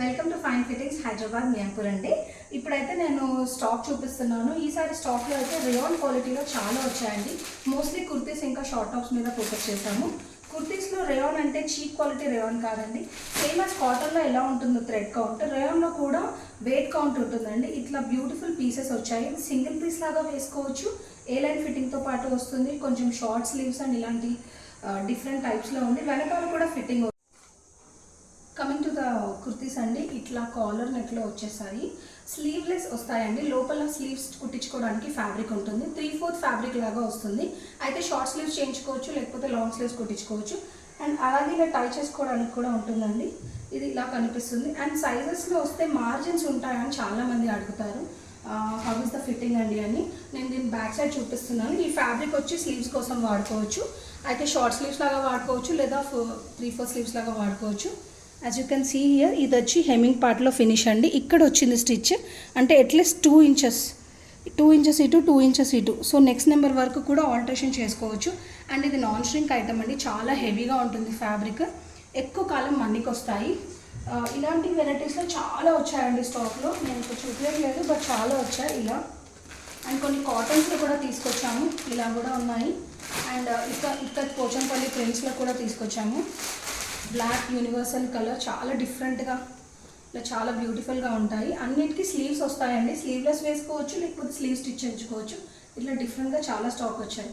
Welcome to fine fittings Hyderabad Miyapur అండి. ఇప్పుడైతే నేను స్టాక్ చూపిస్తున్నాను. ఈసారి స్టాక్లో అయితే రియాన్ క్వాలిటీలో చాలా వచ్చాయండి. మోస్ట్లీ కుర్తీస్ ఇంకా షార్ట్ టాప్స్ మీద ఫోకస్ చేశాము. కుర్తీస్లో రేయాన్ అంటే చీప్ క్వాలిటీ రేయాన్ కాదండి. సేమ్ యాజ్ కాటన్లో ఎలా ఉంటుందో థ్రెడ్ కౌంట్, రేయాన్లో కూడా వెయిట్ కౌంట్ ఉంటుందండి. ఇట్లా బ్యూటిఫుల్ పీసెస్ వచ్చాయి. సింగిల్ పీస్ లాగా వేసుకోవచ్చు. ఏ లైన్ ఫిట్టింగ్తో పాటు వస్తుంది. కొంచెం షార్ట్ స్లీవ్స్ అండ్ ఇలాంటి డిఫరెంట్ టైప్స్లో ఉంది. వెనకాల కూడా fitting. Coming to the kurtis అండి, ఇట్లా కాలర్ నెక్లో వచ్చేసాయి. స్లీవ్లెస్ వస్తాయండి. లోపల స్లీవ్స్ కుట్టించుకోవడానికి ఫ్యాబ్రిక్ ఉంటుంది. 3/4 ఫ్యాబ్రిక్ లాగా వస్తుంది. అయితే షార్ట్ స్లీవ్స్ చేయించుకోవచ్చు, లేకపోతే లాంగ్ స్లీవ్స్ కుట్టించుకోవచ్చు. అండ్ అలాగే ఇలా టై చేసుకోవడానికి కూడా ఉంటుందండి. ఇది ఇలా కనిపిస్తుంది. అండ్ సైజెస్లో వస్తే మార్జిన్స్ ఉంటాయని చాలామంది అడుగుతారు. హౌ ఇస్ ద ఫిట్టింగ్ అండి అని. నేను దీని బ్యాక్ సైడ్ చూపిస్తున్నాను. ఈ ఫ్యాబ్రిక్ వచ్చి స్లీవ్స్ కోసం వాడుకోవచ్చు. అయితే షార్ట్ స్లీవ్స్ లాగా వాడుకోవచ్చు, లేదా 3/4 స్లీవ్స్ లాగా వాడుకోవచ్చు. As you can see here, ఇది వచ్చి హెమ్మింగ్ పార్ట్లో ఫినిష్ అండి. ఇక్కడ వచ్చింది స్టిచ్, అంటే అట్లీస్ట్ 2 ఇంచెస్ ఇటు 2 ఇంచెస్ ఇటు. సో నెక్స్ట్ నెంబర్ వరకు కూడా ఆల్టరేషన్ చేసుకోవచ్చు. అండ్ ఇది నాన్ స్ట్రింక్ ఐటమ్ అండి. చాలా హెవీగా ఉంటుంది ఫ్యాబ్రిక్. ఎక్కువ కాలం మన్నికి వస్తాయి. ఇలాంటి వెరైటీస్లో చాలా వచ్చాయండి స్టాక్లో. నేను ఇప్పుడు చూపించలేదు, బట్ చాలా వచ్చాయి ఇలా. అండ్ కొన్ని కాటన్స్లో కూడా తీసుకొచ్చాము. ఇలా కూడా ఉన్నాయి. అండ్ ఇక్కడ పోచంపల్లి ప్రింట్స్లో కూడా తీసుకొచ్చాము. బ్లాక్ యూనివర్సల్ కలర్, చాలా డిఫరెంట్గా, ఇలా చాలా బ్యూటిఫుల్గా ఉంటాయి. అన్నిటికీ స్లీవ్స్ వస్తాయండి. స్లీవ్లెస్ వేసుకోవచ్చు, లేకపోతే స్లీవ్ స్టిచ్ చేయించుకోవచ్చు. ఇట్లా డిఫరెంట్గా చాలా స్టాక్ వచ్చాయి.